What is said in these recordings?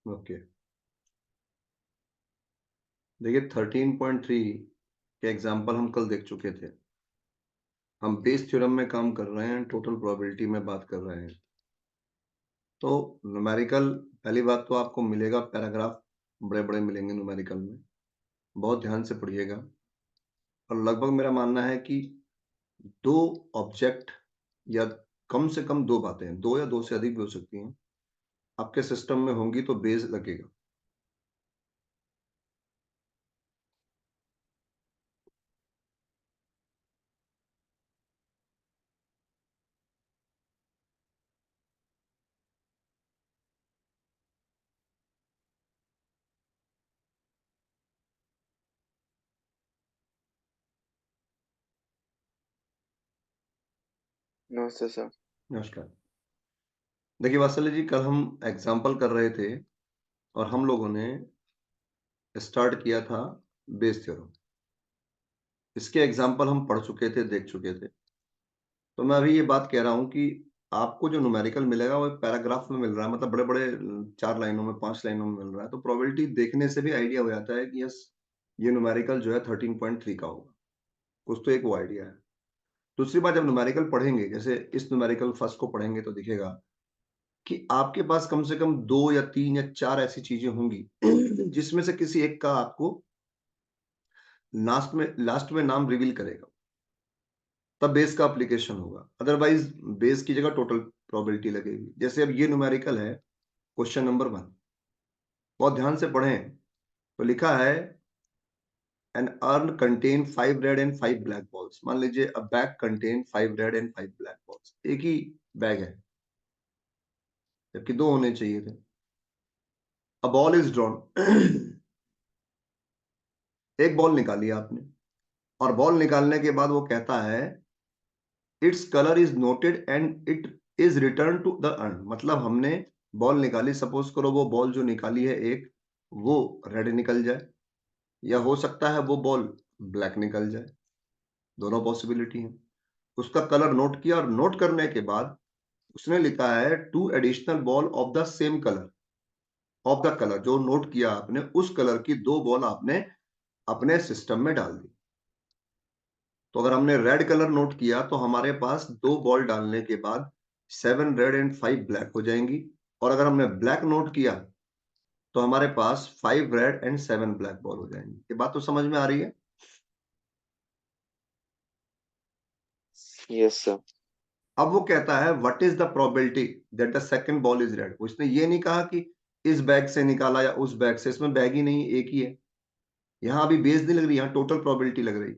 Okay, देखिए 13.3 के example हम कल देख चुके थे। हम बेस थ्योरम में काम कर रहे हैं, टोटल प्रोबेबिलिटी में बात कर रहे हैं। तो न्यूमेरिकल, पहली बात तो आपको मिलेगा पैराग्राफ, बड़े-बड़े मिलेंगे न्यूमेरिकल में। बहुत ध्यान से पढ़िएगा। और लगभग मेरा मानना है कि 2 ऑब्जेक्ट या कम से कम 2 बातें, 2 या 2 से अधिक भी हो सकती हैं, आपके सिस्टम में होंगी तो बेस लगेगा। नमस्ते सर। नमस्कार। देखिए वात्सल्य जी, कल हम एग्जाम्पल कर रहे थे और हम लोगों ने स्टार्ट किया था बेस थ्योरम। इसके एग्जाम्पल हम पढ़ चुके थे, देख चुके थे। तो मैं अभी ये बात कह रहा हूँ कि आपको जो न्यूमेरिकल मिलेगा वो एक पैराग्राफ में मिल रहा है, मतलब बड़े-बड़े 4 लाइनों में, 5 लाइनों में मिल रहा है। तो प्रोबेबिलिटी देखने से भी आइडिया हो जाता है कि यस, ये न्यूमेरिकल जो है 13.3 का होगा। कुछ तो एक वो आइडिया है। दूसरी बात, जब न्यूमेरिकल पढ़ेंगे, जैसे इस न्यूमेरिकल फर्स्ट को पढ़ेंगे तो दिखेगा कि आपके पास कम से कम 2 या 3 या 4 ऐसी चीजें होंगी जिसमें से किसी एक का आपको लास्ट में नाम रिवील करेगा, तब बेस का एप्लीकेशन होगा। अदरवाइज बेस की जगह टोटल प्रोबेबिलिटी लगेगी। जैसे अब ये न्यूमेरिकल है, क्वेश्चन नंबर 1, बहुत ध्यान से पढ़ें। तो लिखा है an urn contain 5 red and 5 black balls. मान लीजिए a bag contain 5 red and 5 black balls. एक ही बैग है, जबकि 2 होने चाहिए थे। अ बॉल इज ड्रॉन एक बॉल निकाली आपने, और बॉल निकालने के बाद वो कहता है its colour is noted and it is return to the urn. मतलब हमने बॉल निकाली, सपोज करो वो बॉल जो निकाली है एक, वो रेड निकल जाए, या हो सकता है वो बॉल ब्लैक निकल जाए। दोनों पॉसिबिलिटी है। उसका कलर नोट किया, और नोट करने के बाद उसने लिखा है 2 additional ball of the same colour. Of the colour, जो नोट किया आपने, उस कलर की 2 बॉल आपने अपने सिस्टम में डाल दी। तो अगर हमने रेड कलर नोट किया तो हमारे पास 2 बॉल डालने के बाद 7 रेड एंड 5 ब्लैक हो जाएंगी। और अगर हमने ब्लैक नोट किया तो हमारे पास 5 रेड एंड 7 ब्लैक बॉल हो जाएंगी। ये बात तो समझ में आ रही है? Yes sir. अब वो कहता है what is the probability that the second ball is red. उसने ये नहीं कहा कि इस बैग से निकाला या उस बैग से, इसमें बैग ही नहीं, एक ही है। यहां अभी बेस नहीं लग रही, यहां टोटल प्रोबेबिलिटी लग रही।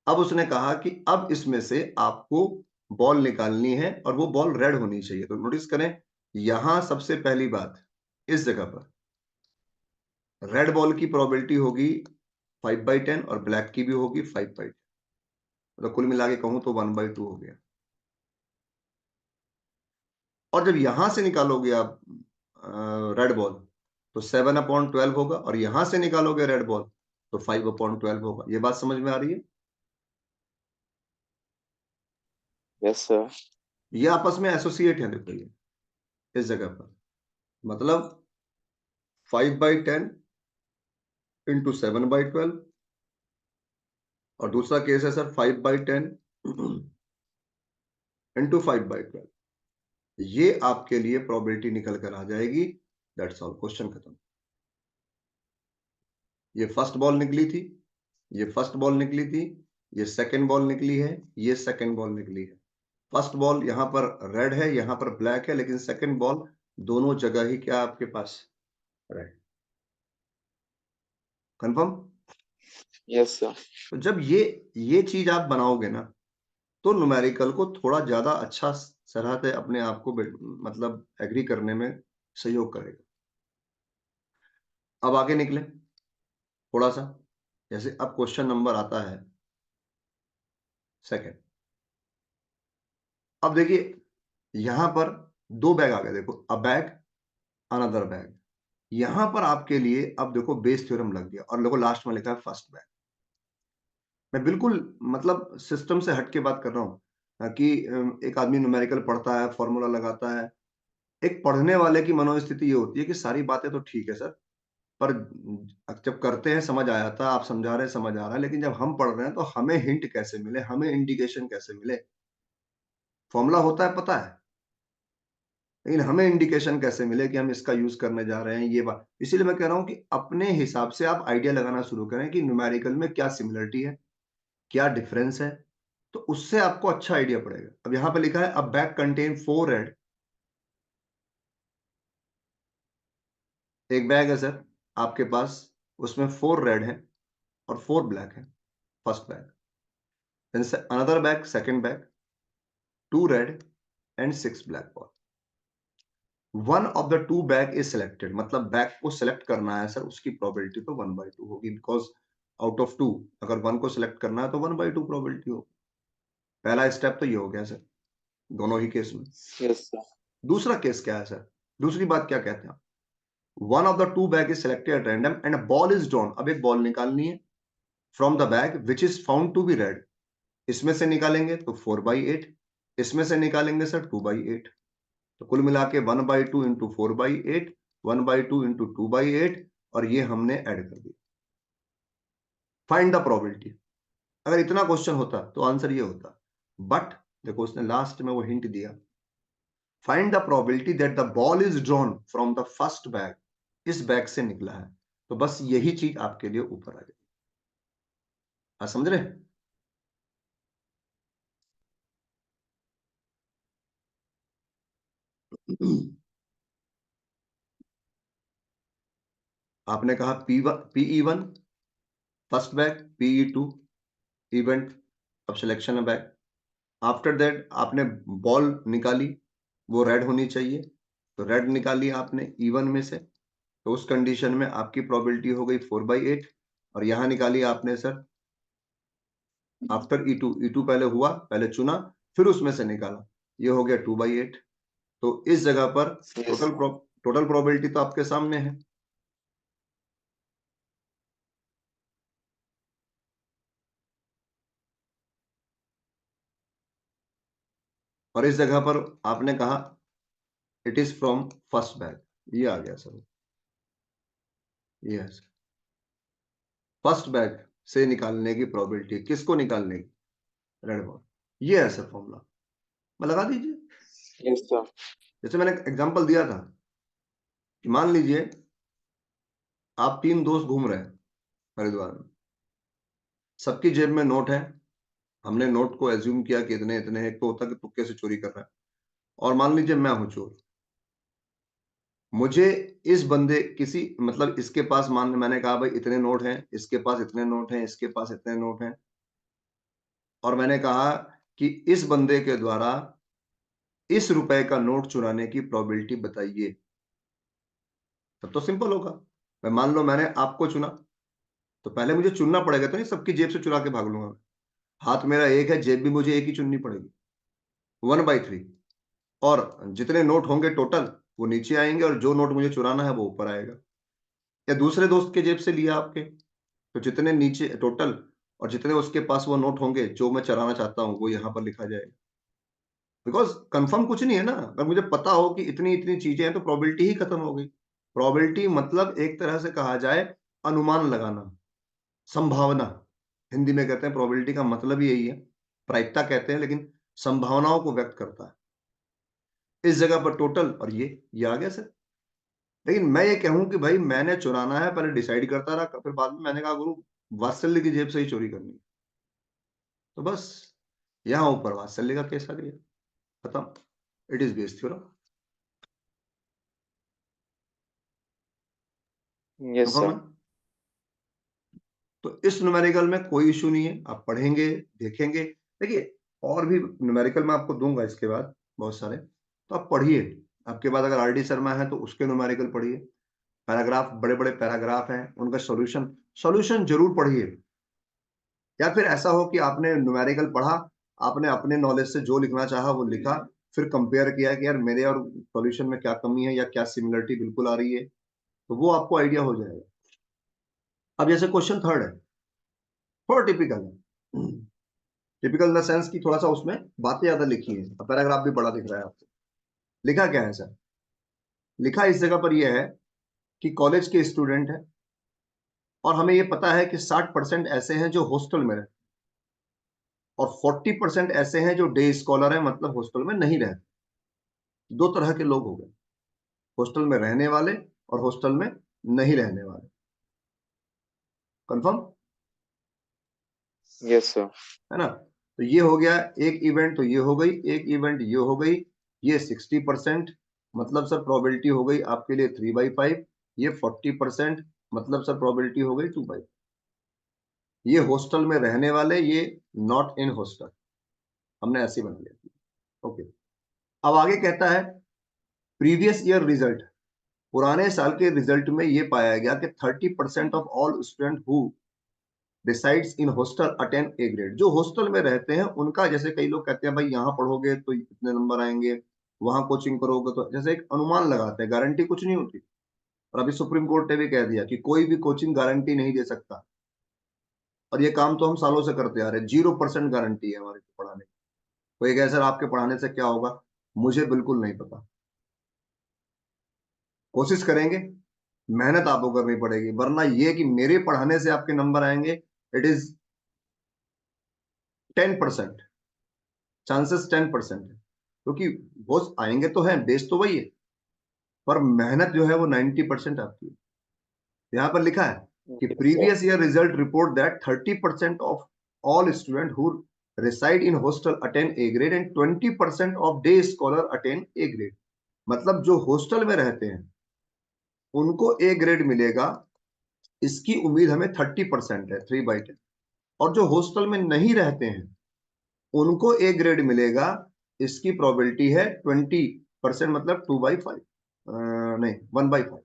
अब उसने कहा कि अब इसमें से आपको बॉल निकालनी है और वो बॉल रेड होनी चाहिए। तो नोटिस करें, यहां सबसे पहली बात, इस जगह पर रेड बॉल की प्रोबेबिलिटी होगी 5/10 और ब्लैक की भी होगी 5/10। मतलब कुल मिला के कहूं तो 1/2 हो गया। और जब यहां से निकालोगे आप रेड बॉल, तो 7/12 होगा, और यहां से निकालोगे रेड बॉल तो 5/12 होगा। ये बात समझ में आ रही है? Yes sir. ये आपस में एसोसिएट है, देखो ये इस जगह पर, मतलब 5/10 इंटू 7/12, और दूसरा केस है सर 5/10 इंटू 5/12। ये आपके लिए प्रोबेबिलिटी निकल कर आ जाएगी। दैट्स ऑल, क्वेश्चन खत्म। ये फर्स्ट बॉल निकली थी, ये फर्स्ट बॉल निकली थी, ये सेकंड बॉल निकली है, ये सेकंड बॉल निकली है। फर्स्ट बॉल यहां पर रेड है, यहां पर ब्लैक है, लेकिन सेकंड बॉल दोनों जगह ही क्या आपके पास रेड। कंफर्म? Yes sir. तो जब ये चीज आप बनाओगे ना, तो न्यूमेरिकल को थोड़ा ज्यादा अच्छा तरह से अपने आप को मतलब एग्री करने में सहयोग करेगा। अब आगे निकले थोड़ा सा। जैसे अब क्वेश्चन नंबर आता है सेकंड। अब देखिए यहां पर 2 बैग आ गए, देखो अ बैग, अनदर बैग। यहां पर आपके लिए अब देखो बेस थ्योरम लग गया, और देखो लास्ट में लिखा है फर्स्ट बैग। मैं बिल्कुल मतलब सिस्टम से हट के बात कर रहा हूं कि एक आदमी न्यूमेरिकल पढ़ता है, फॉर्मूला लगाता है, एक पढ़ने वाले की मनोस्थिति ये होती है कि सारी बातें तो ठीक है सर, पर जब करते हैं समझ आ जाता है, आप समझा रहे हैं समझ आ रहा है, लेकिन जब हम पढ़ रहे हैं तो हमें हिंट कैसे मिले, हमें इंडिकेशन कैसे मिले? फॉर्मूला होता है पता है, लेकिन हमें इंडिकेशन कैसे मिले कि हम इसका यूज करने जा रहे हैं, ये बात। इसीलिए मैं कह रहा हूं कि अपने हिसाब से आप आइडिया लगाना शुरू करें कि न्यूमेरिकल में क्या सिमिलरिटी है, क्या डिफरेंस है, तो उससे आपको अच्छा आइडिया पड़ेगा। अब यहां पे लिखा है अ बैग कंटेन 4 रेड, एक बैग है सर आपके पास, उसमें 4 रेड है और 4 ब्लैक है, first bag. Then another bag, second bag, 2 red and 6 black ball. One of the 2 bag is selected, मतलब बैग को सिलेक्ट करना है सर, उसकी प्रोबेबिलिटी तो 1/2 होगी, बिकॉज आउट ऑफ 2 अगर 1 को सिलेक्ट करना है तो 1/2 प्रोबेबिलिटी होगी। पहला स्टेप तो ये हो गया सर दोनों ही केस में। Yes, sir. दूसरा केस क्या है सर? दूसरी बात क्या कहते हैं? One of the 2 bag is selected at random and a ball is drawn. अब एक बॉल निकालनी है from the bag which is found to be red. इसमें से निकालेंगे तो 4/8, इसमें से निकालेंगे सर 2/8, तो कुल मिला के 1/2 इंटू 4/8, 1/2 इंटू 2/8, और ये हमने ऐड कर दिया। Find the probability. अगर इतना क्वेश्चन होता तो आंसर ये होता, बट देखो उसने लास्ट में वो हिंट दिया, find the probability that the ball is drawn from the first bag, इस बैग से निकला है। तो बस यही चीज आपके लिए ऊपर आ गई। आप समझ रहे? आपने कहा PE1 first bag, PE2 event, अब सिलेक्शन है बैग। आफ्टर दैट आपने बॉल निकाली, वो रेड होनी चाहिए, तो रेड निकाली आपने E1 में से, तो उस कंडीशन में आपकी प्रोबेबिलिटी हो गई 4/8, और यहां निकाली आपने सर आफ्टर E2 पहले हुआ, पहले चुना, फिर उसमें से निकाला, ये हो गया 2/8। तो इस जगह पर Yes, sir. टोटल प्रोबेबिलिटी तो आपके सामने है। और इस जगह पर आपने कहा it is from first bag, ये आ गया सर, ये है फर्स्ट बैग से निकालने की प्रोबेबिलिटी। किसको निकालने की? Red ball. ये है सर फॉर्मूला, मैं लगा दीजिए। Yes, sir. जैसे मैंने एग्जांपल दिया था कि मान लीजिए आप 3 दोस्त घूम रहे हैं हरिद्वार में, सबकी जेब में नोट है, हमने नोट को एज्यूम किया कि इतने इतने, एक तो होता कि तुक्के से चोरी कर रहा है, और मान लीजिए मैं हूं चोर, मुझे इस बंदे किसी मतलब इसके पास, मान मैंने कहा भाई इतने नोट हैं, इसके पास इतने नोट हैं, इसके पास इतने नोट हैं, और मैंने कहा कि इस बंदे के द्वारा इस रुपए का नोट चुराने की प्रोबेबिलिटी बताइए, तब तो सिंपल होगा। मैं मान लो मैंने आपको चुना, तो पहले मुझे चुनना पड़ेगा, तो नहीं सबकी जेब से चुरा के भाग लूंगा मैं। हाथ मेरा एक है, जेब भी मुझे एक ही चुननी पड़ेगी, 1/3, और जितने नोट होंगे टोटल वो नीचे आएंगे, और जो नोट मुझे चुराना है वो ऊपर आएगा। या दूसरे दोस्त के जेब से लिया आपके, तो जितने नीचे टोटल, और जितने उसके पास वो नोट होंगे जो मैं चराना चाहता हूं, वो यहां पर लिखा जाएगा। बिकॉज कंफर्म कुछ नहीं है ना, अगर मुझे पता हो कि इतनी इतनी चीजें हैं तो प्रोबेबिलिटी ही खत्म हो गई। प्रोबेबिलिटी मतलब एक तरह से कहा जाए अनुमान लगाना, संभावना। हिंदी में कहते हैं प्रोबेबिलिटी का मतलब ही यही है, प्रायिकता कहते हैं, लेकिन संभावनाओं को व्यक्त करता है। इस जगह पर टोटल, और ये आ गया सर। लेकिन मैं ये कहूं कि भाई मैंने चुराना है, पहले डिसाइड करता रहा, फिर बाद में मैंने कहा गुरु वात्सल्य की जेब से ही चोरी करनी है, तो बस यहां ऊपर वात्सल्य का केस आ गया, खत्म। It is based theorem. Yes, confirm sir. है? तो इस न्यूमेरिकल में कोई इशू नहीं है, आप पढ़ेंगे देखेंगे। देखिए और भी न्यूमेरिकल मैं आपको दूंगा इसके बाद बहुत सारे, तो आप पढ़िए। आपके बाद अगर RD शर्मा है तो उसके न्यूमेरिकल पढ़िए, पैराग्राफ, बड़े बड़े पैराग्राफ हैं उनका सॉल्यूशन, सॉल्यूशन जरूर पढ़िए। या फिर ऐसा हो कि आपने न्यूमेरिकल पढ़ा, आपने अपने नॉलेज से जो लिखना चाहा वो लिखा, फिर कंपेयर किया कि यार मेरे और सॉल्यूशन में क्या कमी है या क्या सिमिलरिटी बिल्कुल आ रही है, तो वो आपको आइडिया हो जाएगा। अब जैसे क्वेश्चन थर्ड है, थोड़ा टिपिकल है। टिपिकल इन द सेंस कि थोड़ा सा उसमें बातें ज्यादा लिखी है, पैराग्राफ भी बड़ा दिख रहा है आपको। लिखा क्या है सर? लिखा इस जगह पर यह है कि कॉलेज के स्टूडेंट है और हमें यह पता है कि 60% ऐसे हैं जो हॉस्टल में रहते और 40% ऐसे हैं जो डे स्कॉलर हैं, मतलब हॉस्टल में नहीं रहते। दो तरह के लोग हो गए, हॉस्टल में रहने वाले और हॉस्टल में नहीं रहने वाले। Confirm yes sir. है ना? तो ये हो गया एक इवेंट, तो ये हो गई एक इवेंट, ये हो गई, ये 60%, मतलब सर प्रोबेबिलिटी हो गई आपके लिए 3/5। ये 40%, मतलब सर प्रोबेबिलिटी हो गई 2/5। ये हॉस्टल में रहने वाले, ये नॉट इन हॉस्टल, हमने ऐसे बना लिया। ओके, अब आगे कहता है प्रीवियस ईयर रिजल्ट। पुराने साल के रिजल्ट में ये पाया गया कि 30% of all student who decides in hostel attend A grade. जो हॉस्टल में रहते हैं उनका, जैसे कई लोग कहते हैं भाई यहाँ पढ़ोगे तो इतने नंबर आएंगे, वहां कोचिंग करोगे तो, जैसे एक अनुमान लगाते हैं, गारंटी कुछ नहीं होती। और अभी सुप्रीम कोर्ट ने भी कह दिया कि कोई भी कोचिंग गारंटी नहीं दे सकता, और ये काम तो हम सालों से करते आ रहे हैं। 0% गारंटी है हमारे पढ़ाने की। कोई कहे सर आपके पढ़ाने से क्या होगा, मुझे बिल्कुल नहीं पता। कोशिश करेंगे, मेहनत आपको करनी पड़ेगी, वरना ये कि मेरे पढ़ाने से आपके नंबर आएंगे, इट इज 10%, चांसेस 10% है। क्योंकि वो आएंगे तो हैं, बेस तो वही है, पर मेहनत जो है वो 90% आती है। यहां पर लिखा है कि yes sir. Previous year result report that 30% of all student who reside in hostel attend A grade and 20% of day scholar attend A grade। मतलब जो हॉस्टल में रहते हैं उनको ए ग्रेड मिलेगा, इसकी उम्मीद हमें 30% है, 3/10। और जो हॉस्टल में नहीं रहते हैं उनको ए ग्रेड मिलेगा, इसकी प्रोबेबिलिटी है 20%, मतलब 2/5, नहीं 1/5।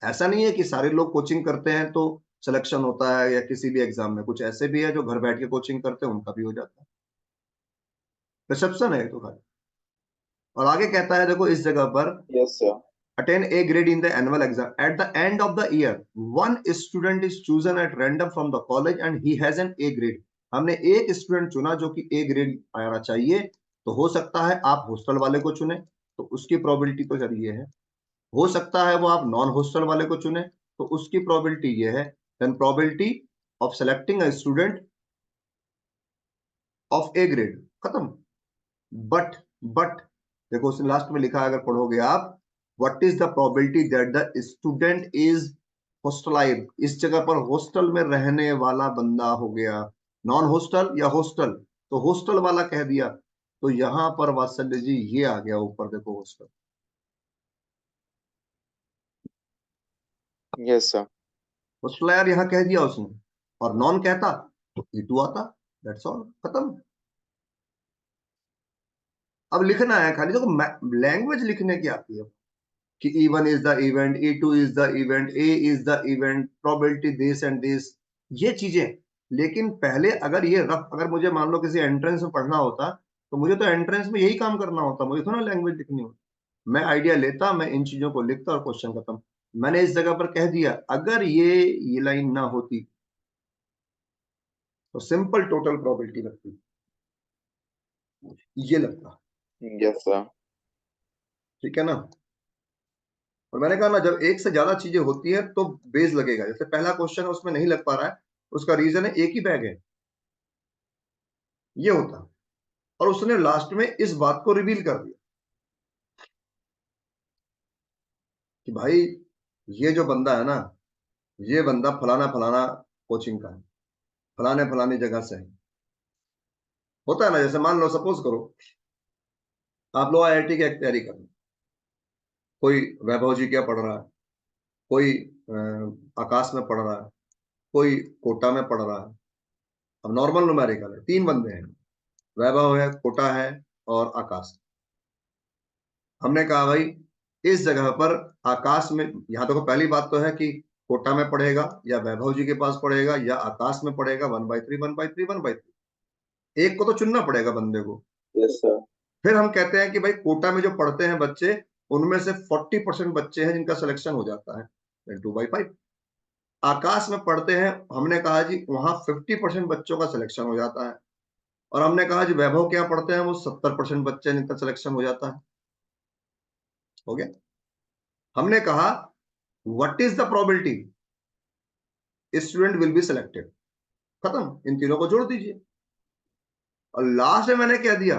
ऐसा नहीं है कि सारे लोग कोचिंग करते हैं तो सिलेक्शन होता है, या किसी भी एग्जाम में कुछ ऐसे भी है जो घर बैठ के कोचिंग करते हैं, उनका भी हो जाता है। रिसेप्शन है तो खाली। और आगे कहता है देखो इस जगह पर, yes sir. attain A grade in the annual exam. At the end of the year, one student is chosen at random from the college and he has an A grade। हमने एक स्टूडेंट चुना जो कि A grade आना चाहिए, तो हो सकता है आप हॉस्टल वाले को चुने, तो उसकी प्रोबेबिलिटी तो चलिए है। हो सकता है वो आप नॉन हॉस्टल वाले को चुने, तो उसकी प्रोबेबिलिटी ये है। Then probability of selecting a student of A grade, खत्म। बट देखो उसने लास्ट में लिखा है, अगर पढ़ोगे आप, what is the probability that the student is hospitalise. इस जगह पर हॉस्टल में रहने वाला बंदा हो गया, नॉन हॉस्टल या हॉस्टल, तो हॉस्टल वाला कह दिया। तो यहां पर वात्सल्य जी ये आ गया ऊपर, देखो हॉस्टल। Yes sir. हॉस्टल यार यहां कह दिया उसने, और नॉन कहता तो E2 आता। दैट्स ऑल, खत्म। अब लिखना है खाली, देखो लैंग्वेज लिखने की आती है कि E1 is the event, E2 is the event, A is the event, probability this and this, ये चीजें। लेकिन पहले अगर ये रफ, अगर मुझे मान लो किसी एंट्रेंस में पढ़ना होता, तो मुझे तो एंट्रेंस में यही काम करना होता, मुझे थोड़ा लैंग्वेज लिखनी होती। मैं आइडिया लेता, मैं इन चीजों को लिखता और क्वेश्चन खत्म। मैंने इस जगह पर कह दिया, अगर ये लाइन ना होती तो सिंपल टोटल प्रोबेबिलिटी लगती, ये लगता। Yes sir. ठीक है ना? और मैंने कहा ना, जब एक से ज्यादा चीजें होती है तो बेस लगेगा। जैसे पहला क्वेश्चन है उसमें नहीं लग पा रहा है, उसका रीजन है एक ही बैग है, ये होता। और उसने लास्ट में इस बात को रिवील कर दिया कि भाई ये जो बंदा है ना, ये बंदा फलाना फलाना कोचिंग का है, फलाने फलानी जगह से है। होता है ना, जैसे मान लो सपोज करो आप लोग IIT की तैयारी कर रहे हैं, कोई वैभव जी क्या पढ़ रहा है, कोई आकाश में पढ़ रहा है, कोई कोटा में पढ़ रहा है। अब नॉर्मल न्यूमेरिकल है, 3 बंदे हैं, वैभव है, कोटा है और आकाश। हमने कहा भाई इस जगह पर आकाश में, यहां देखो पहली बात तो है कि कोटा में पढ़ेगा या वैभव जी के पास पढ़ेगा या आकाश में पढ़ेगा, 1/3 1/3 1/3, एक को तो चुनना पड़ेगा बंदे को। Yes sir. फिर हम कहते हैं कि भाई कोटा में जो पढ़ते हैं बच्चे, उनमें से 40% बच्चे हैं जिनका सिलेक्शन हो जाता है, 2/5। आकाश में पढ़ते हैं, हमने कहा जी वहां 50% बच्चों का सिलेक्शन हो जाता है, और हमने कहा जी वैभव क्या पढ़ते हैं, वो 70% बच्चे जिनका सिलेक्शन हो जाता है। हो गया। हमने कहा what is the probability student will be selected, खत्म, इन तीनों को जोड़ दीजिए। और लास्ट में मैंने क्या दिया,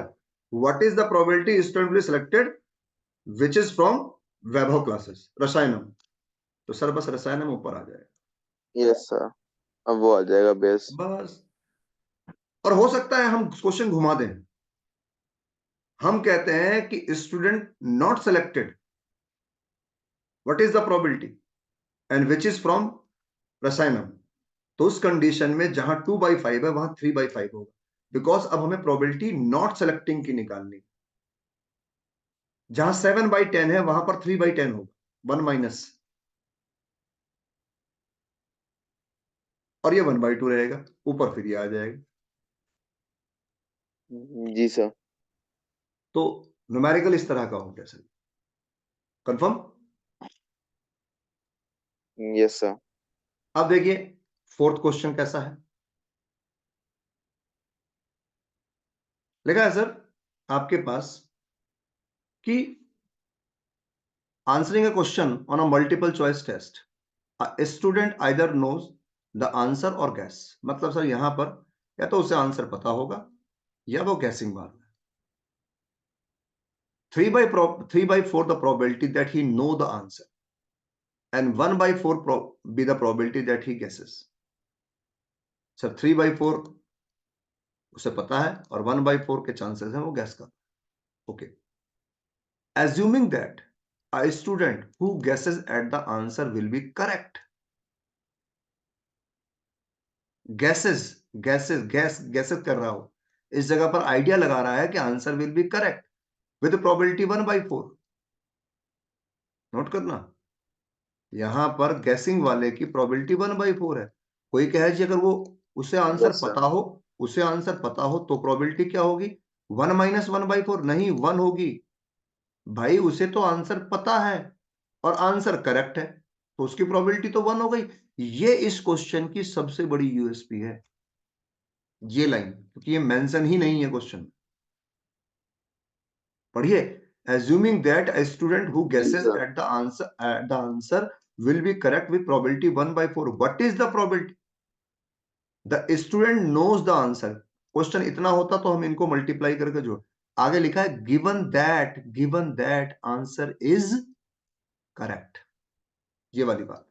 what is the probability student will be selected which is from Vaibhav classes Rasayanam. तो सर बस रसायनम ऊपर आ जाएगा। यस सर, अब वो आ जाएगा बेस। बस। और हो सकता है हम क्वेश्चन घुमा दें, हम कहते हैं कि student not selected what is the probability and which is from रसायनम। तो उस कंडीशन में जहां 2/5 है वहां 3/5 होगा, बिकॉज अब हमें प्रोबेबिलिटी नॉट सेलेक्टिंग की निकालनी। जहां 7/10 है वहां पर 3/10 होगा, 1 माइनस, और ये 1/2 रहेगा, ऊपर फिर ये आ जाएगा। जी सर। तो न्यूमेरिकल इस तरह का हो गया सर, कंफर्म। Yes sir. अब देखिए फोर्थ क्वेश्चन कैसा है, लिखा है सर आपके पास कि answering a question on a multiple choice test student either knows the answer और गैस। मतलब सर यहां पर या तो उसे आंसर पता होगा या वो गैसिंग मार रहा है। 3/4 the probability that he know the answer and 1/4 be the probability that he guesses। Sir 3/4 उसे पता है और 1/4 के चांसेस हैं वो गैस का। Okay, assuming that a student who guesses at the answer will be correct। Gases कर रहा हो, इस जगह पर आइडिया लगा रहा है कि answer will be correct with probability 1/4। Note करना, यहां पर गैसिंग वाले की प्रोबेबिलिटी 1/4 है। कोई कहे जी अगर वो उसे आंसर यस सर। पता हो, उसे आंसर पता हो तो प्रोबेबिलिटी क्या होगी, 1 माइनस 1/4 नहीं 1 होगी। भाई उसे तो आंसर पता है और आंसर करेक्ट है, तो उसकी प्रोबेबिलिटी तो 1 हो गई। ये इस क्वेश्चन की सबसे बड़ी यूएसपी है, ये लाइन, क्योंकि ये मेंशन ही नहीं है क्वेश्चन। पढ़िए, assuming that a student who जी guesses sir. at the answer will be correct with probability 1/4। what is the probability, the student knows the answer। Question इतना होता तो हम इनको मल्टीप्लाई करके जोड़, आगे लिखा है given that answer is correct. ये वाली बात,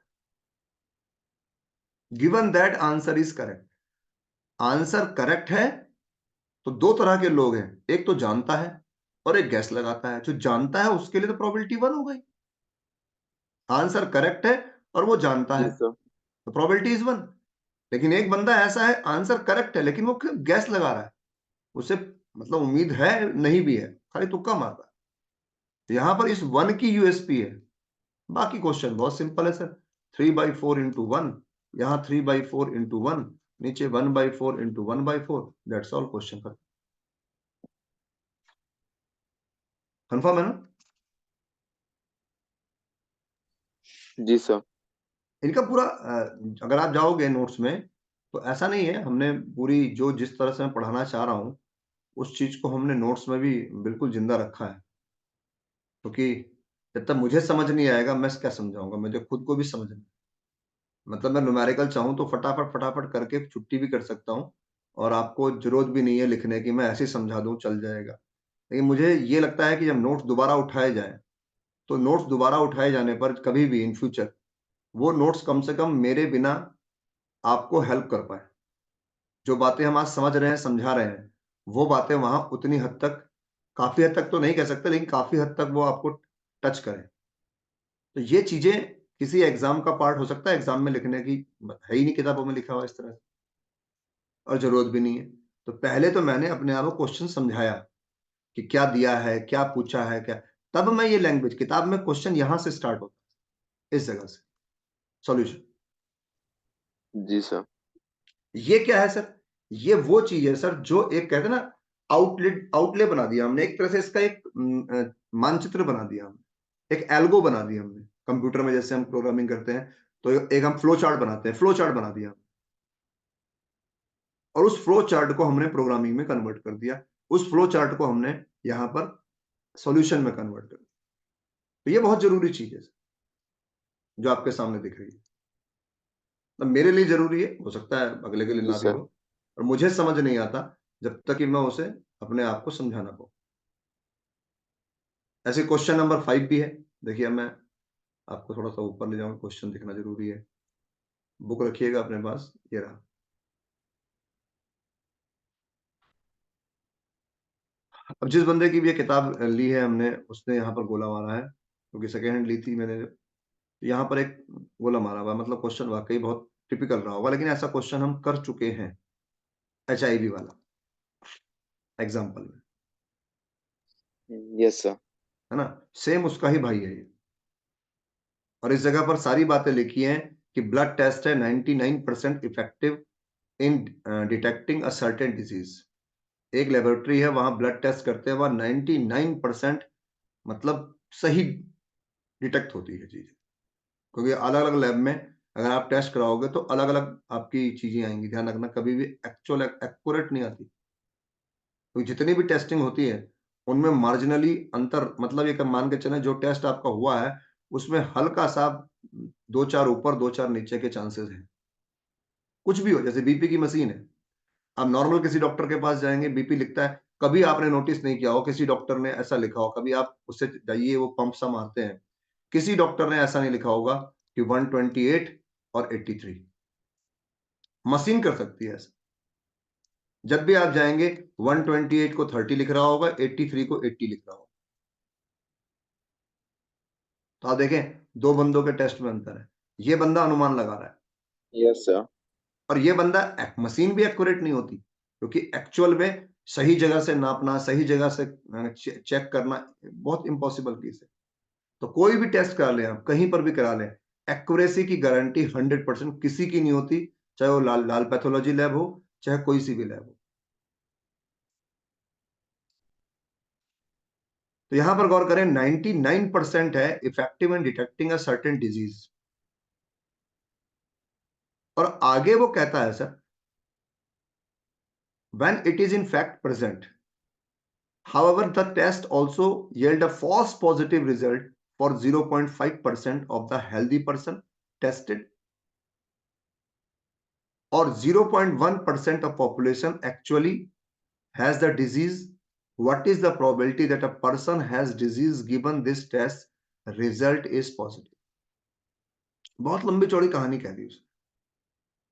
given that answer is correct, answer correct है। तो दो तरह के लोग हैं, एक तो जानता है और एक गैस लगाता है। जो जानता है उसके लिए तो प्रोबेबिलिटी 1 हो गई, आंसर करेक्ट है और वो जानता जी है सर। तो प्रोबेबिलिटी इज 1। लेकिन एक बंदा ऐसा है आंसर करेक्ट है लेकिन वो गैस लगा रहा है, उसे मतलब उम्मीद है नहीं भी है, खाली तुक्का मार रहा है। तो यहां पर इस 1 की यूएसपी है। बाकी क्वेश्चन बहुत सिंपल है सर, 3/4 इंटू 1, यहां 3/4 इंटू 1, नीचे 1/4 इंटू 1/4, दैट्स ऑल क्वेश्चन का। कंफर्म है ना। जी सर। इनका पूरा अगर आप जाओगे नोट्स में तो ऐसा नहीं है, हमने पूरी जो जिस तरह से मैं पढ़ाना चाह रहा हूं उस चीज को हमने नोट्स में भी बिल्कुल जिंदा रखा है। क्योंकि जब तक मुझे समझ नहीं आएगा मैं क्या समझाऊंगा, मुझे खुद को भी समझना। मतलब मैं न्यूमेरिकल चाहूं तो फटाफट फटाफट करके छुट्टी भी कर सकता हूं और आपको जरूरत भी नहीं है लिखने की, मैं ऐसे ही समझा दूं चल जाएगा। लेकिन मुझे ये लगता है कि जब नोट्स दोबारा उठाए जाए तो नोट्स दोबारा उठाए जाने पर कभी भी इन फ्यूचर वो नोट्स कम से कम मेरे बिना आपको हेल्प कर पाए। जो बातें हम आज समझ रहे हैं समझा रहे हैं वो बातें वहां उतनी हद तक, काफी हद तक तो नहीं कह सकते लेकिन काफी हद तक वो आपको टच करें। तो ये चीजें किसी एग्जाम का पार्ट हो सकता है, एग्जाम में लिखने की है ही नहीं किताबों में लिखा हुआ इस तरह से, और जरूरत भी नहीं है। तो पहले तो मैंने अपने आप को क्वेश्चन समझाया कि क्या दिया है, क्या पूछा है, क्या, तब मैं ये लैंग्वेज, किताब में क्वेश्चन यहां से स्टार्ट होता है, इस जगह से सॉल्यूशन। जी सर। ये क्या है सर, ये वो चीज है सर जो एक कहते हैं ना आउटले बना दिया हमने, एक तरह से इसका एक मानचित्र बना दिया हमने, एक एल्गो बना दिया हमने। कंप्यूटर में जैसे हम प्रोग्रामिंग करते हैं तो एक हम फ्लो चार्ट बनाते हैं, फ्लो चार्ट बना दिया। और उस फ्लो चार्ट को हमने प्रोग्रामिंग में कन्वर्ट कर दिया, उस फ्लो चार्ट को हमने यहां पर सॉल्यूशन में कन्वर्ट कर दिया। तो ये बहुत जरूरी चीज है जो आपके सामने दिख रही है। तो मेरे लिए जरूरी है, हो सकता है अगले के लिए जी ना भी सर। हो, और मुझे समझ नहीं आता जब तक कि मैं उसे अपने आप को समझाना पाऊं। ऐसे क्वेश्चन नंबर 5 भी है। देखिए मैं आपको थोड़ा सा ऊपर ले जाऊंगा, क्वेश्चन दिखना जरूरी है। बुक रखिएगा अपने पास, ये रहा। अब जिस बंदे की भी ये किताब ली है हमने, उसने यहाँ पर गोला मारा है, क्योंकि सेकेंड हैंड ली थी मैंने। यहाँ पर एक गोला मारा हुआ, मतलब क्वेश्चन वाकई बहुत टिपिकल रहा होगा, लेकिन ऐसा क्वेश्चन हम कर चुके हैं HIV वाला एग्जाम्पल में, यस सर। है ना। सेम उसका ही भाई है ये, और इस जगह पर सारी बातें लिखी हैं कि ब्लड टेस्ट है 99% effective in detecting a certain disease. एक लेबोरेटरी है, वहां ब्लड टेस्ट करते हैं, वहां 99% मतलब सही डिटेक्ट होती है चीज, क्योंकि अलग अलग लैब में अगर आप टेस्ट कराओगे तो अलग अलग आपकी चीजें आएंगी। ध्यान रखना, कभी भी एक्चुअल एक्यूरेट नहीं आती, क्योंकि जितनी भी टेस्टिंग होती है उनमें मार्जिनली अंतर, मतलब ये मान के चलें जो टेस्ट आपका हुआ है उसमें हल्का सा 2-4 ऊपर 2-4 नीचे के चांसेस हैं। कुछ भी हो, जैसे बीपी की मशीन है, आप नॉर्मल किसी डॉक्टर के पास जाएंगे, बीपी लिखता है, कभी आपने नोटिस नहीं किया हो किसी डॉक्टर ने ऐसा लिखा हो, कभी आप उससे जाइए वो पंप सा मारते हैं, किसी डॉक्टर ने ऐसा नहीं लिखा होगा कि 128 और 83। मशीन कर सकती है ऐसा। जब भी आप जाएंगे 128 को 30 लिख रहा होगा, 83 को 80 लिख रहा होगा। तो आप देखें दो बंदों के टेस्ट में अंतर है। ये बंदा अनुमान लगा रहा है यस सर। और ये बंदा, मशीन भी एक्यूरेट नहीं होती, क्योंकि एक्चुअल में सही जगह से नापना, सही जगह से चेक करना बहुत इंपॉसिबल केस है। तो कोई भी टेस्ट करा लें आप, कहीं पर भी करा लें, एक्यूरेसी की गारंटी 100% किसी की नहीं होती, चाहे वो लाल लाल पैथोलॉजी लैब हो, चाहे कोई सी भी लैब हो। तो यहां पर गौर करें, 99% है effective in detecting a certain disease. और आगे वो कहता है sir, when it is in fact present, however the test also yield a false positive result for 0.5% of the healthy person tested, or 0.1% of population actually has the disease. What is the probability that a person has disease given this test result is positive? बहुत लंबी चौड़ी कहानी कह दी उसने।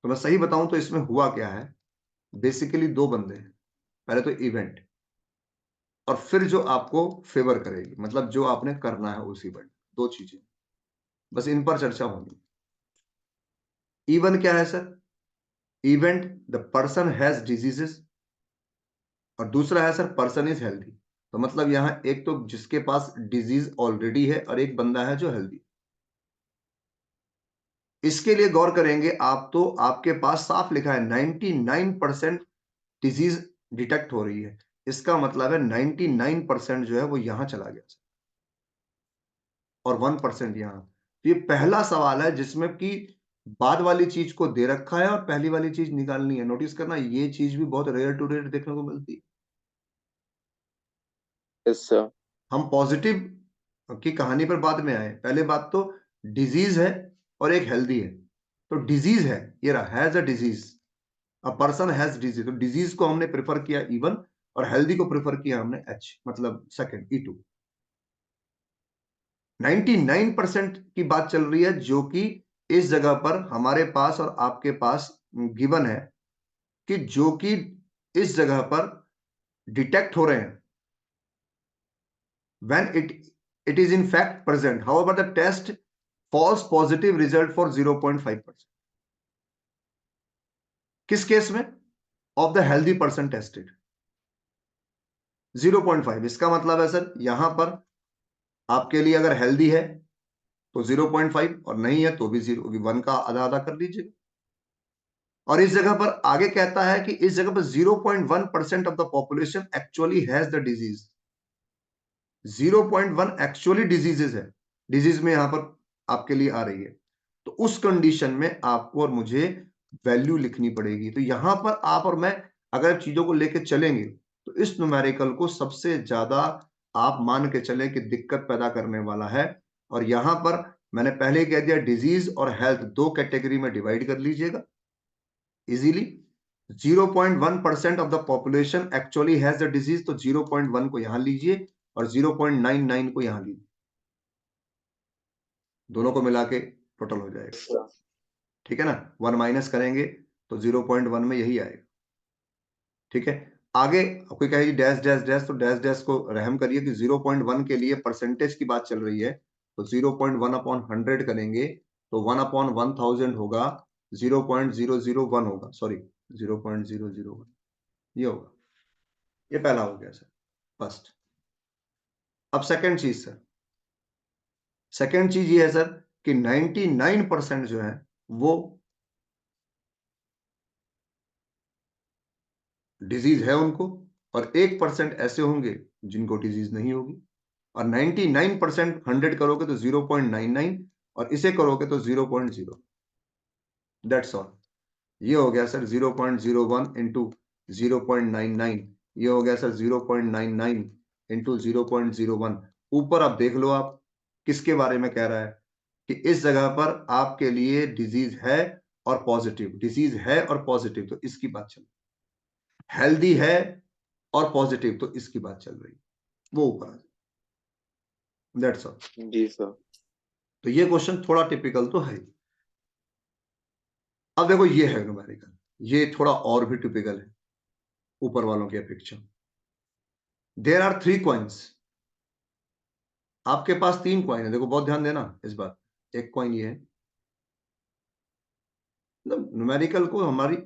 तो मैं सही बताऊं तो इसमें हुआ क्या है, बेसिकली दो बंदे हैं। पहले तो इवेंट, और फिर जो आपको फेवर करेगी, मतलब जो आपने करना है उस इवेंट। दो चीजें बस इन पर चर्चा होनी। इवन क्या है sir? Event, the person has diseases, और दूसरा है सर पर्सन इज हेल्दी। तो मतलब यहां एक तो जिसके पास डिजीज ऑलरेडी है और एक बंदा है जो हेल्दी। इसके लिए गौर करेंगे आप, तो आपके पास साफ लिखा है 99% डिजीज डिटेक्ट हो रही है। इसका मतलब है 99% जो है वो यहां चला गया और 1% यहां। तो ये पहला सवाल है जिसमें कि बाद वाली चीज को दे रखा है और पहली वाली चीज निकालनी है। नोटिस करना, ये चीज भी बहुत रेयर टू रेयर देखने को मिलती है। Yes sir. हम पॉजिटिव की कहानी पर बाद में आए, पहले बात तो डिजीज है और एक हेल्दी है। तो डिजीज है, ये रहा, has a disease, a person has disease. तो डिजीज को हमने प्रेफर किया इवन, और हेल्दी को प्रेफर किया हमने एच, मतलब सेकंड E2। 99% की बात चल रही है, जो कि इस जगह पर हमारे पास और आपके पास गिवन है, कि जो कि इस जगह पर डिटेक्ट हो रहे हैं when it is in fact present, however the test false positive result for 0.5%। किस केस में? Of the healthy person tested 0.5। इसका मतलब है सर यहां पर आपके लिए अगर हेल्दी है तो 0.5, और नहीं है तो भी 1 का आधा आधा कर लीजिए। और इस जगह पर आगे कहता है कि इस जगह पर 0.1% of the population actually has the disease. 0.1 actually diseases है, डिजीज में यहां पर आपके लिए आ रही है। तो उस कंडीशन में आपको और मुझे वैल्यू लिखनी पड़ेगी। तो यहां पर आप और मैं अगर चीजों को लेके चलेंगे तो इस न्यूमेरिकल को सबसे ज्यादा आप मान के चले कि दिक्कत पैदा करने वाला है। और यहां पर मैंने पहले ही कह दिया, डिजीज और हेल्थ दो कैटेगरी में डिवाइड कर लीजिएगा easily. 0.1% of the population actually has the disease, तो 0.1 को यहां लीजिए और 0.99 को यहां लीजिए, दोनों को मिला के टोटल हो जाएगा। ठीक है ना, 1 माइनस करेंगे तो 0.1 में यही आएगा। ठीक है, आगे कोई कहेगी डैश डैश डैश, तो डैश डैश को रहम करिए कि 0.1 के लिए परसेंटेज की बात चल रही है, तो 0.1 अपॉन 100 करेंगे तो 1 अपॉन 1000 होगा, 0.001 होगा, सॉरी 0.001 ये होगा। ये पहला हो गया सर फर्स्ट। अब सेकंड चीज सर, सेकंड चीज ये है सर कि 99% जो है वो डिजीज है उनको, और 1% ऐसे होंगे जिनको डिजीज नहीं होगी। और 99% 100 करोगे तो 0.99, और इसे करोगे तो 0.0, दैट्स ऑल। ये हो गया सर 0.01 इंटू 0.99, ये हो गया सर 0.99 इंटू 0.01। ऊपर आप देख लो आप किसके बारे में कह रहा है कि इस जगह पर आपके लिए डिजीज है और पॉजिटिव, डिजीज है और पॉजिटिव, तो इसकी बात चल रही। हेल्दी है और पॉजिटिव, तो इसकी बात चल रही, वो ऊपर आ जाए, दैट्स ऑल। Ji sir. तो ये क्वेश्चन थोड़ा टिपिकल तो है। अब देखो ये है न्यूमेरिकल, ये थोड़ा और भी टिपिकल है ऊपर वालों की अपेक्षा। देयर आर 3 कॉइन्स, आपके पास 3 कॉइन है, देखो बहुत ध्यान देना इस बात। एक कॉइन ये है, मतलब न्यूमेरिकल को हमारी,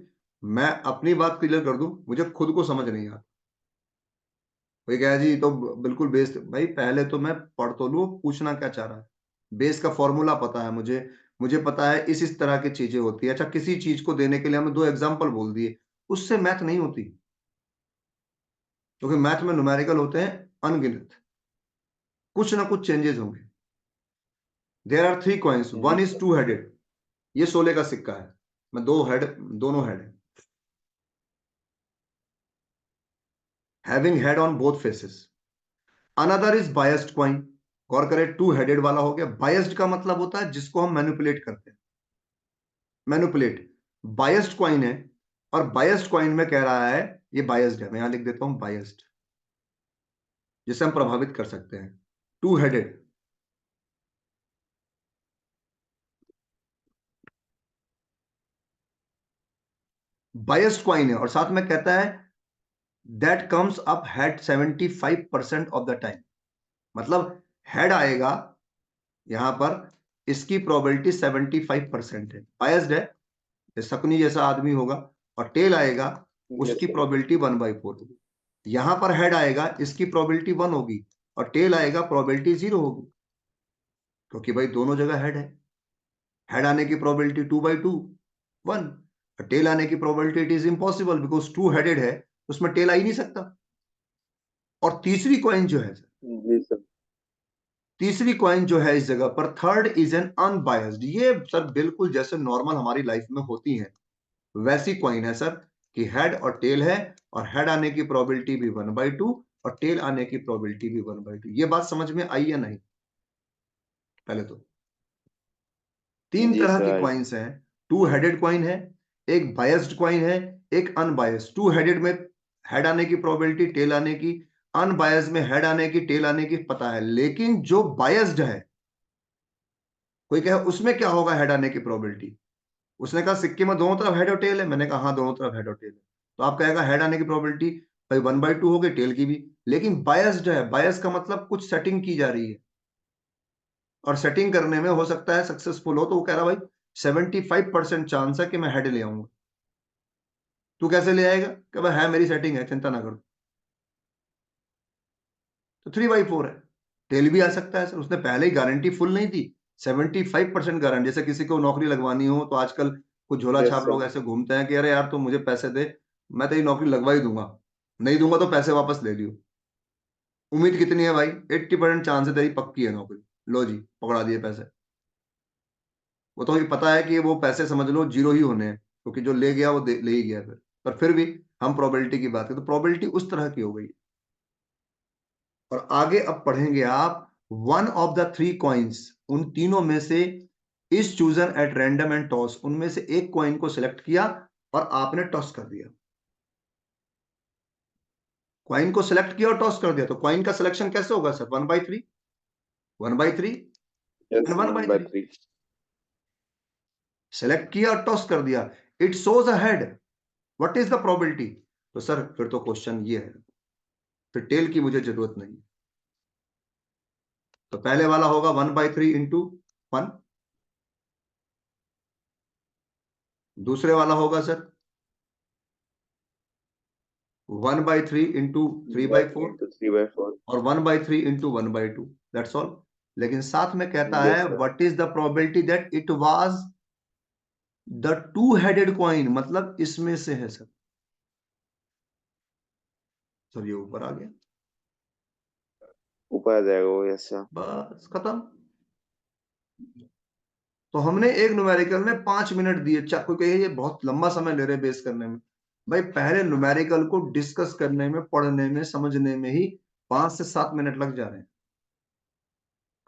मैं अपनी बात क्लियर कर दूं, मुझे खुद को समझ नहीं आता। कोई कहे जी तो बिल्कुल बेस, भाई पहले तो मैं पढ़ तो लूं पूछना क्या चाह रहा है। बेस का फॉर्मूला पता है मुझे, मुझे पता है इस तरह की चीजें होती है। अच्छा, किसी चीज को देने के लिए हमने 2 एग्जांपल बोल दिए, उससे मैथ नहीं होती, क्योंकि मैथ में न्यूमेरिकल होते हैं अनगिनत, कुछ ना कुछ चेंजेस होंगे। देयर आर 3 कॉइन्स, जी वन इज सर। 2 हेडेड, ये 16 का सिक्का है, मैं 2 हेड, दोनों हेड है, having head on both faces. Another is biased coin, गौर करें 2 हेडेड वाला हो गया। बायस्ड का मतलब होता है जिसको हम मैनिपुलेट करते हैं, मैनिपुलेट, बायस्ड कॉइन है। और बायस्ड कॉइन में कह रहा है ये बायस्ड है, मैं यहां लिख देता हूं बायस्ड, जिसे हम प्रभावित कर सकते हैं। 2 हेडेड, बायस्ड कॉइन है, और साथ में कहता है that comes up head 75% of the time, मतलब हेड आएगा यहां पर, इसकी प्रोबेबिलिटी 75% है, बायस्ड है, शकुनी जैसा आदमी होगा। और टेल आएगा, यस उसकी सर। प्रोबेबिलिटी 1/4 होगी। यहां पर हेड आएगा, इसकी प्रोबेबिलिटी 1 होगी, और टेल आएगा प्रोबेबिलिटी 0 होगी, क्योंकि भाई दोनों जगह हेड है। हेड आने की प्रोबेबिलिटी 2/2 1, टेल आने की probability it is impossible because 2 headed है, उसमें टेल आ ही नहीं सकता। और तीसरी कॉइन जो है, जी सर। तीसरी कॉइन जो है इस जगह पर, थर्ड इज एन अनबायस्ड, ये सर बिल्कुल जैसे नॉर्मल हमारी लाइफ में होती है वैसी कॉइन है सर, कि हेड और टेल है, और हेड आने की प्रोबेबिलिटी भी 1/2 और टेल आने की प्रोबेबिलिटी भी 1/2। ये बात समझ में आई या नहीं? पहले तो 3 जी तरह की सर। कॉइन्स हैं, 2 हेडेड कॉइन है, एक बायस्ड कॉइन है, एक अनबायस्ड। 2 हेडेड में हेड आने की प्रोबेबिलिटी, टेल आने की, अनबायस्ड में हेड आने की, टेल आने की पता है, लेकिन जो बायस्ड है, कोई कहे उसमें क्या होगा हेड आने की प्रोबेबिलिटी, उसने कहा सिक्के में दोनों तरफ हेड और टेल है, मैंने कहा हाँ दोनों तरफ हेड और टेल है, तो आप कहेगा हेड आने की प्रोबेबिलिटी भाई 1/2 हो गई, टेल की भी। लेकिन बायस्ड है, बायस का मतलब कुछ सेटिंग की जा रही है, और सेटिंग करने में हो सकता है सक्सेसफुल हो, तो वो कह रहा भाई 75% चांस है कि मैं हेड ले आऊंगा। तू कैसे ले आएगा? कि भाई है मेरी सेटिंग है, चिंता ना करो, तो 3/4 है। टेल भी आ सकता है सर, उसने पहले ही गारंटी फुल नहीं दी, 75% गारंटी। जैसे किसी को नौकरी लगवानी हो तो आजकल कुछ झोला यस छाप सर। लोग ऐसे घूमते हैं कि अरे यार तुम मुझे पैसे दे, मैं तेरी नौकरी लगवा ही दूंगा, नहीं दूंगा तो पैसे वापस ले लियो। उम्मीद कितनी है भाई? 80% चांस है तेरी पक्की है नौकरी, लो जी पकड़ा दिए पैसे। वो तो ये पता है कि वो पैसे समझ लो जीरो ही होने हैं, क्योंकि जो ले गया वो ले ही गया फिर। पर भी हम प्रोबेबिलिटी की बात करें तो प्रोबेबिलिटी उस तरह की हो गई। और आगे अब पढ़ेंगे आप, one of the three coins, उन तीनों में से is chosen at random and toss, उनमें से एक कॉइन को सिलेक्ट किया और आपने टॉस कर दिया। कॉइन को सिलेक्ट किया और टॉस कर दिया, तो कॉइन का सिलेक्शन कैसे होगा sir? 1/3, 1/3 Yes, and one one by by three three. Select किया और टॉस कर दिया। It shows a head, what is the probability? तो सर फिर तो क्वेश्चन ये है, फिर टेल की मुझे जरूरत नहीं। तो पहले वाला होगा 1/3 इंटू 1, दूसरे वाला होगा सर 1/3 इंटू 3/4, Into 3/4. और 1/3 इंटू 1/2, दैट्स ऑल। लेकिन साथ में कहता है Yes, sir. What is the probability that it was the two headed coin, मतलब इसमें से है सर। सर ये ऊपर आ गया, ऊपर आ जाएगा वो। Yes sir. बस खत्म। तो हमने एक न्यूमेरिकल में 5 मिनट दिए। कोई कहे ये बहुत लंबा समय ले रहे बेस करने में, भाई पहले न्यूमेरिकल को डिस्कस करने में, पढ़ने में, समझने में ही 5 से 7 मिनट लग जा रहे हैं।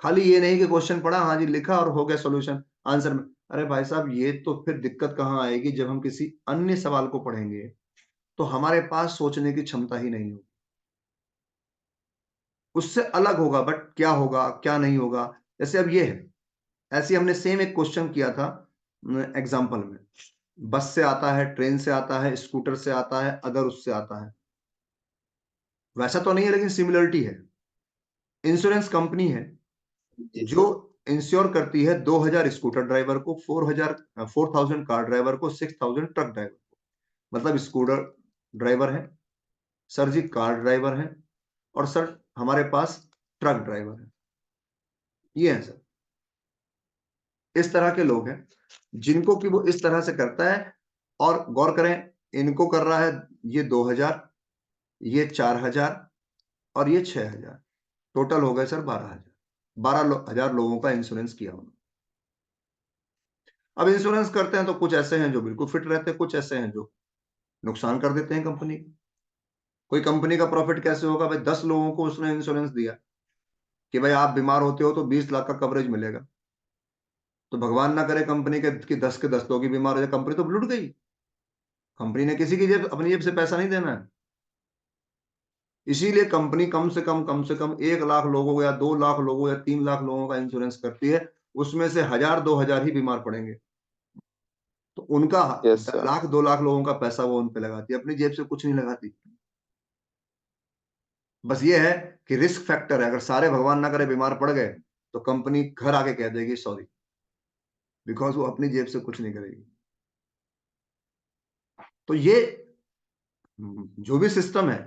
खाली ये नहीं कि क्वेश्चन पढ़ा, हाँ जी लिखा और हो गया सॉल्यूशन आंसर में। अरे भाई साहब, ये तो फिर दिक्कत कहाँ आएगी जब हम किसी अन्य सवाल को पढ़ेंगे तो हमारे पास सोचने की क्षमता ही नहीं होगी, उससे अलग होगा। बट क्या होगा क्या नहीं होगा, जैसे अब ये है, ऐसे हमने सेम एक क्वेश्चन किया था एग्जाम्पल में। बस से आता है, ट्रेन से आता है, स्कूटर से आता है, अदर उससे आता है, वैसा तो नहीं है लेकिन सिमिलरिटी है। इंश्योरेंस कंपनी है जी जो सर। इंश्योर करती है 2000 स्कूटर ड्राइवर को, 4000 कार ड्राइवर को, 6000 ट्रक ड्राइवर को। मतलब स्कूटर ड्राइवर है सर जी, कार ड्राइवर है, और सर हमारे पास ट्रक ड्राइवर है। ये है सर, इस तरह के लोग हैं जिनको कि वो इस तरह से करता है। और गौर करें, इनको कर रहा है ये 2000, ये 4000 और ये 6000, टोटल हो गए सर 12000। 12000 लोगों का इंश्योरेंस किया उन्होंने। अब इंश्योरेंस करते हैं तो कुछ ऐसे हैं जो बिल्कुल फिट रहते हैं, कुछ ऐसे हैं जो नुकसान कर देते हैं कंपनी को। कोई कंपनी का प्रॉफिट कैसे होगा भाई? 10 लोगों को उसने इंश्योरेंस दिया कि भाई आप बीमार होते हो तो 20 लाख का कवरेज मिलेगा, तो भगवान ना करे कंपनी के कि 10 के 10 लोग ही बीमार हो जाए, कंपनी तो लुट गई। कंपनी ने किसी की जेब, अपनी जेब से पैसा नहीं देना है। इसीलिए कंपनी कम से कम 1 लाख लोगों या 2 लाख लोगों या 3 लाख लोगों का इंश्योरेंस करती है, उसमें से 1000 2000 ही बीमार पड़ेंगे, तो उनका यस सर। 1 लाख 2 लाख लोगों का पैसा वो उन पे लगाती है, अपनी जेब से कुछ नहीं लगाती। बस ये है कि रिस्क फैक्टर है, अगर सारे भगवान ना करे बीमार पड़ गए तो कंपनी घर आके कह देगी सॉरी, बिकॉज वो अपनी जेब से कुछ नहीं करेगी। तो ये जो भी सिस्टम है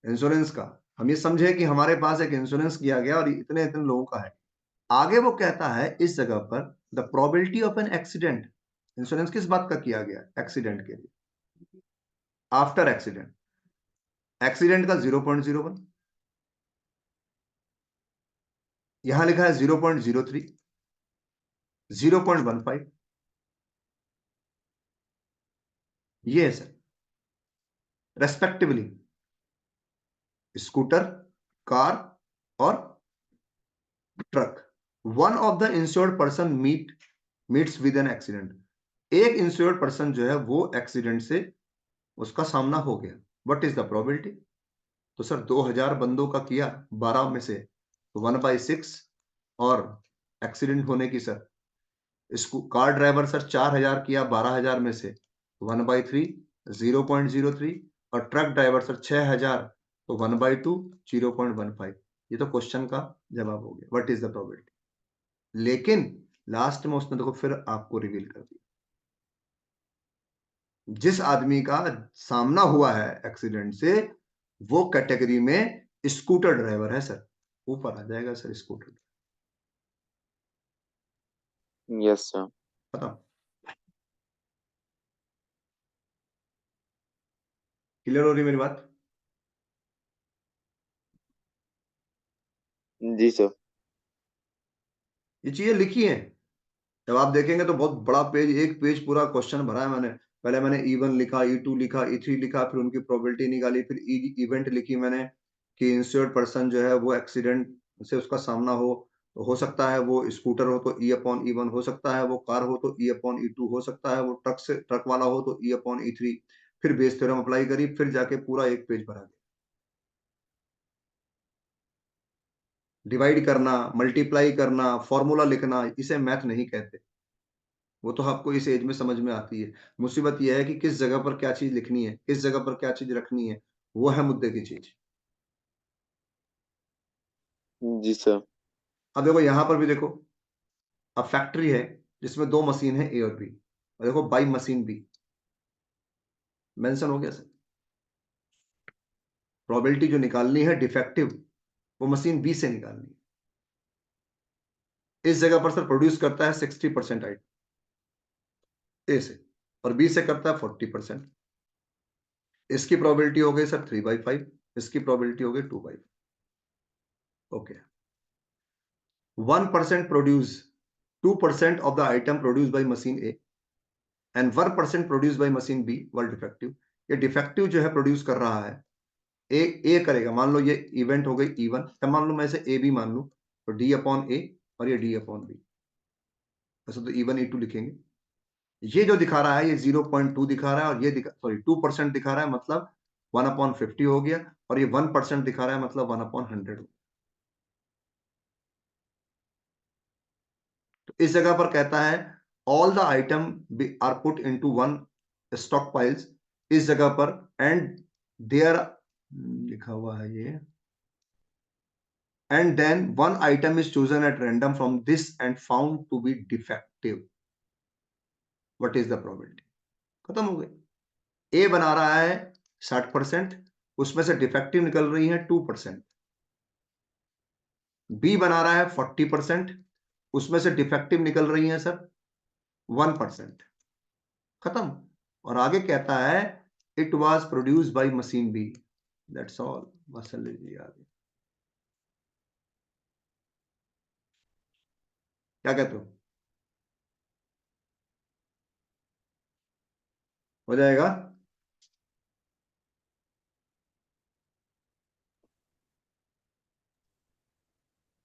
इंश्योरेंस का, हम ये समझे कि हमारे पास एक इंश्योरेंस किया गया और इतने इतने लोगों का है। आगे वो कहता है इस जगह पर the probability of an accident, insurance किस बात का किया गया? एक्सीडेंट के लिए। आफ्टर एक्सीडेंट, एक्सीडेंट का 0.01, यहां लिखा है 0.03, 0.15, ये है सर रेस्पेक्टिवली, स्कूटर, कार और truck. One of the insured person meets with an accident, एक इंश्योर्ड पर्सन जो है वो एक्सीडेंट से उसका सामना हो गया। What is the probability? तो सर 2000 बंदों का किया, 12 में से 1/6, और एक्सीडेंट होने की सर, इसको कार ड्राइवर सर 4000 किया, 12000 में से 1/3, 0.03, और ट्रक ड्राइवर सर 6000, तो 1/2, 0.15। ये तो क्वेश्चन का जवाब हो गया, व्हाट इज द प्रोबेबिलिटी। लेकिन लास्ट में उसने देखो फिर आपको रिवील कर दिया, जिस आदमी का सामना हुआ है एक्सीडेंट से वो कैटेगरी में स्कूटर ड्राइवर है सर, ऊपर आ जाएगा सर स्कूटर। Yes sir. खत्म। क्लियर हो रही मेरी बात? जी सर। ये चीजें लिखी हैं, जब आप देखेंगे तो बहुत बड़ा पेज, एक पेज पूरा क्वेश्चन भरा है मैंने। पहले मैंने E1 लिखा, E2 लिखा, E3 लिखा, फिर उनकी प्रोबेबिलिटी निकाली, फिर इवेंट लिखी मैंने कि इंश्योर्ड पर्सन जो है वो एक्सीडेंट से उसका सामना हो सकता है वो स्कूटर हो तो E/E1 हो सकता है, वो कार हो तो E/E2 हो सकता है, वो ट्रक वाला हो तो E/E3। फिर बेस थ्योरम अप्लाई करी, फिर जाके पूरा एक पेज भरा गया। डिवाइड करना, मल्टीप्लाई करना, फॉर्मूला लिखना, इसे मैथ नहीं कहते। वो तो आपको इस एज में समझ में आती है। मुसीबत ये है कि किस जगह पर क्या चीज लिखनी है, किस जगह पर क्या चीज रखनी है, वो है मुद्दे की चीज। जी सर। अब देखो यहां पर भी देखो, अब फैक्ट्री है जिसमें दो मशीन है ए और बी, और देखो बाई मशीन बी मेंशन हो गया सर। प्रोबेबिलिटी जो निकालनी है डिफेक्टिव, वो मशीन बी से निकालनी है। इस जगह पर सर प्रोड्यूस करता है 60% आइटम ए से, और बी से करता है 40%। इसकी प्रोबेबिलिटी हो गई सर 3/5, इसकी प्रोबेबिलिटी हो गई 2/5। Okay, 1% produce 2% of the item produced by machine A and 1% produced by machine B were defective। ये डिफेक्टिव जो है प्रोड्यूस कर रहा है ए करेगा। मान लो ये इवेंट हो गई E1, तब मान लो मैं इसे ए बी मान लू, तो D/A और ये D/B। ऐसा तो E1 E2 लिखेंगे। ये जो दिखा रहा है ये 0.2 दिखा रहा है, और ये सॉरी 2% दिखा रहा है, मतलब 1/50 हो गया, और ये 1% दिखा रहा है मतलब 1/100। तो इस जगह पर कहता है all the item are put into one stock piles, इस जगह पर, एंड देयर लिखा हुआ है ये, and then one item is chosen at random from this and found to be defective. What is the probability? खत्म हो गई। ए बना रहा है 60%, उसमें से डिफेक्टिव निकल रही है 2%। बी बना रहा है 40%, उसमें से डिफेक्टिव निकल रही है सर 1%। खत्म। और आगे कहता है it was produce by machine B, that's all. बस चल लीजिए आगे, क्या कहते हो जाएगा?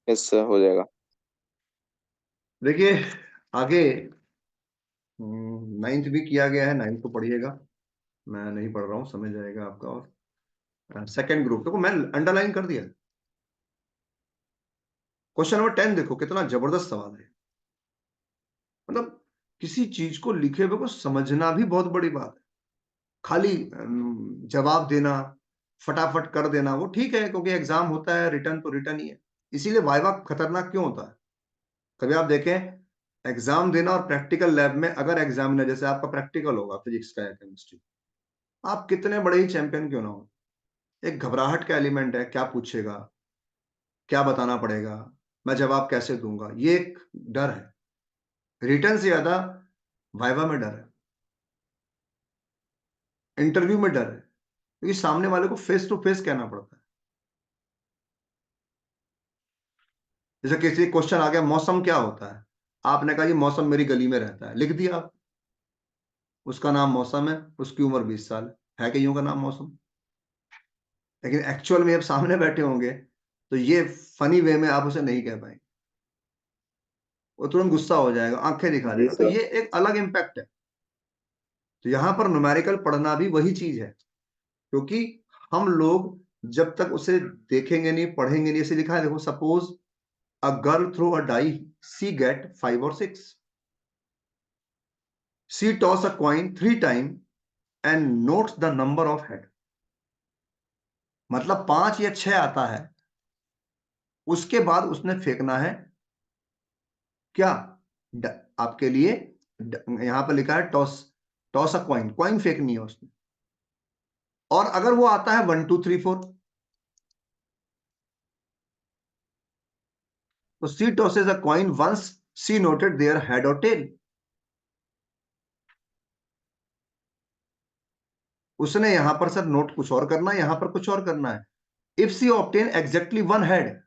यस सर, हो जाएगा। देखिए आगे 9th भी किया गया है, 9th तो पढ़िएगा, मैं नहीं पढ़ रहा हूँ, समझ जाएगा आपका। और सेकंड ग्रुप देखो, मैं अंडरलाइन कर दिया। क्वेश्चन नंबर 10 देखो, कितना जबरदस्त सवाल है। मतलब किसी चीज को लिखे हुए को समझना भी बहुत बड़ी बात है। खाली जवाब देना, फटाफट कर देना वो ठीक है, क्योंकि एग्जाम होता है, रिटर्न तो रिटर्न ही है। इसीलिए वाइवा खतरनाक क्यों होता है? कभी आप देखें, एग्जाम देना और प्रैक्टिकल लैब में, अगर एग्जामिनर, जैसे आपका प्रैक्टिकल होगा फिजिक्स का या केमिस्ट्री, आप कितने बड़े ही चैंपियन क्यों ना हो, एक घबराहट का एलिमेंट है, क्या पूछेगा, क्या बताना पड़ेगा, मैं जवाब कैसे दूंगा, ये एक डर है। रिटर्न से ज्यादा वाइवा में डर है, इंटरव्यू में डर है, क्योंकि सामने वाले को फेस टू फेस कहना पड़ता है। जैसे किसी क्वेश्चन आ गया, मौसम क्या होता है, आपने कहा जी मौसम मेरी गली में रहता है, लिख दिया आप, उसका नाम मौसम है, उसकी उम्र 20 साल है कईयों का नाम मौसम। लेकिन एक्चुअल में अब सामने बैठे होंगे तो ये फनी वे में आप उसे नहीं कह पाएंगे, वो तुरंत गुस्सा हो जाएगा, आंखें दिखा जी देगा, तो सर। ये एक अलग इम्पैक्ट है। तो यहां पर न्यूमेरिकल पढ़ना भी वही चीज है, क्योंकि हम लोग जब तक उसे देखेंगे नहीं, पढ़ेंगे नहीं। ऐसे लिखा है देखो, suppose a girl throw a die, she get 5 और 6, she toss a coin 3 time and notes the number of head. मतलब 5 या 6 आता है, उसके बाद उसने फेंकना है क्या, आपके लिए यहां पर लिखा है toss, toss a coin, coin फेंकनी है उसने। और अगर वो आता है 1 2 3 4, तो she tosses a coin once she noted there head और टेल। उसने यहां पर सर नोट कुछ और करना है, यहां पर कुछ और करना है। If C obtain exactly 1 head,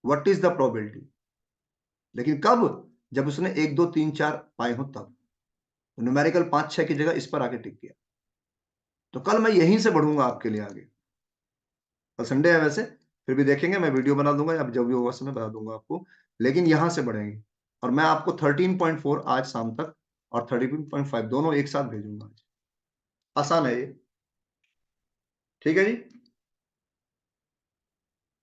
what is the probability? लेकिन कब? जब उसने 1 2 3 4 पाए हो तब न्यूमेरिकल 5 6 की जगह इस पर आके टिक गया। तो कल मैं यहीं से बढ़ूंगा आपके लिए आगे। कल संडे है वैसे, फिर भी देखेंगे, मैं वीडियो बना दूंगा या जब भी होगा समय बता दूंगा आपको, लेकिन यहां से बढ़ेंगे। और मैं आपको 13.4 आज शाम तक और 13.5 दोनों एक साथ भेजूंगा आज। आसान है ये, ठीक है जी।